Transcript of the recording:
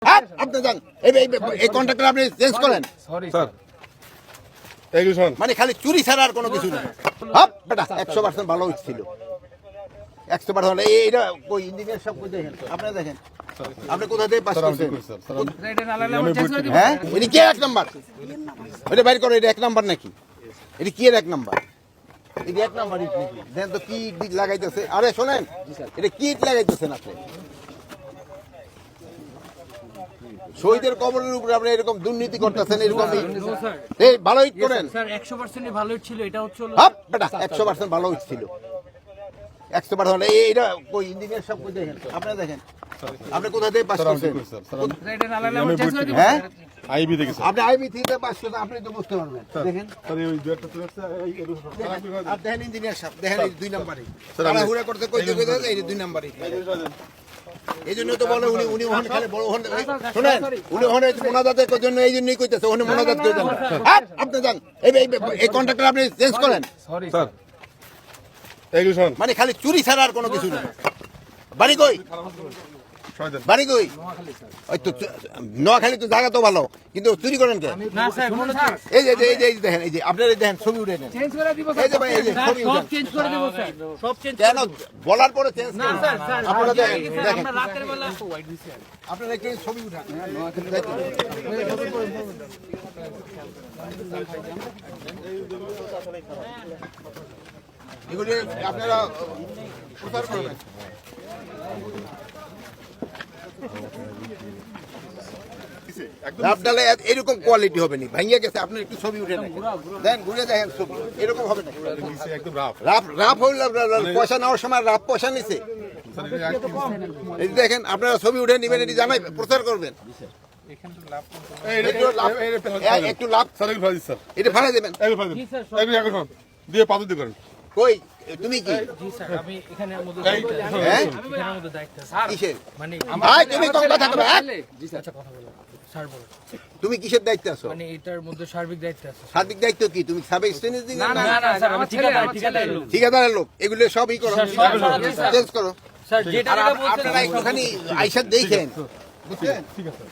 আপনি যান এই কন্ট্রাক্টর আপনি চেঞ্জ করেন মানে খালি চুরি ছাড়া আর কোনো কিছু নেই। বেটা 100% ভালো ছিল 100%। এইটা কই ইঞ্জিনিয়ার সব কই দেখেন আপনারা দেখেন আপনি কোথা থেকে পাস করছেন? হ্যাঁ এটা কি এক নাম্বার? এটা বাইর করো, এটা এক নাম্বার নাকি? এটা কি এর এক নাম্বার? এটা এক নাম্বার ইট নাকি? দেন তো কি ইট লাগাইতেছে। আরে শোনেন এটা কি ইট লাগাইতেছেন আপনি? শহীদের কবরের উপরে আপনি এরকম দুর্নীতি করতেছেন এরকম এই ভালো ইট করেন স্যার 100% ভালো ছিল। এটা হচ্ছে বেটা 100% ভালো ইট ছিল 100%। এইটা কই ইঞ্জিনিয়ার সব কই দেখেন আপনারা দেখেন আপনি কোথা থেকে পাস করছেন? হ্যাঁ আইবি থেকে আপনি আইবি থেকে পাস করছেন আপনি তো বুঝতে পারবেন। দেখেন আর দেখেন ইঞ্জিনিয়ার সাহেব দেখেন এই দুই নাম্বারই তাড়াহুড়া করতে কইতে এই দুই নাম্বারই। এই জন্য তো বলে উনি ওখানে খালি বড় ওখানে শুনেন উনি ওখানে মোনাজাতের জন্য এই জন্যই কইতেছে ওখানে মোনাজাত করে দেন। আপনি যান এই কন্ট্রাক্টর আপনি চেঞ্জ করেন মানে খালি চুরি ছাড়া আর কোনো কিছু নেই। বাড়ি কই? বাড়ি কই? ওই তো নোয়াখালী তো জায়গা তো ভালো কিন্তু চুরি করেন কে? এই যে এই যে দেখেন এই যে আপনারা দেখেন ছবি উঠে নেন এই যে ভাই এই যে ছবি উঠে চেঞ্জ করে দেব স্যার, সব চেঞ্জ কেন বলার পরে চেঞ্জ না স্যার স্যার আপনারা দেখেন আমরা রাতের বেলা হোয়াইট দিছি আপনারা একটু ছবি উঠান এগুলি আপনারা প্রচার করবেন। আপনারা এরকম কোয়ালিটি হবে না ভাঙিয়ে গেছে আপনি একটু ছবি উঠে নেন দেন ঘুরে দেখেন ছবি এরকম হবে না রাফ রাফ হইল পয়সা নেওয়ার সময় রাফ পয়সা নিছে এই দেখেন আপনারা ছবি উঠে নেবেন এটি জানাই প্রচার করবেন একটু লাভ এটা ফাড়া দেবেন দিয়ে পাথর দিয়ে করেন কই তুমি কি জি স্যার আমি এখানে মধ্যে হ্যাঁ এখানের মধ্যে দায়িত্ব স্যার কিসের মানে ভাই তুমি কোন কথা কবে জি স্যার কথা বলো স্যার বলো তুমি কিসের দায়িত্বে আছো? মানে এটার মধ্যে সার্বিক দায়িত্ব আছে সার্বিক দায়িত্ব কি তুমি সাব এক্সটেন্স দিন না স্যার আমার ঠিকাদার লোক ঠিকাদারের লোক এগুলো সবই করো চেঞ্জ করো স্যার যেটা বলছেন আপনারা একটুখানি আইসা দেখেন বুঝছেন? ঠিক আছে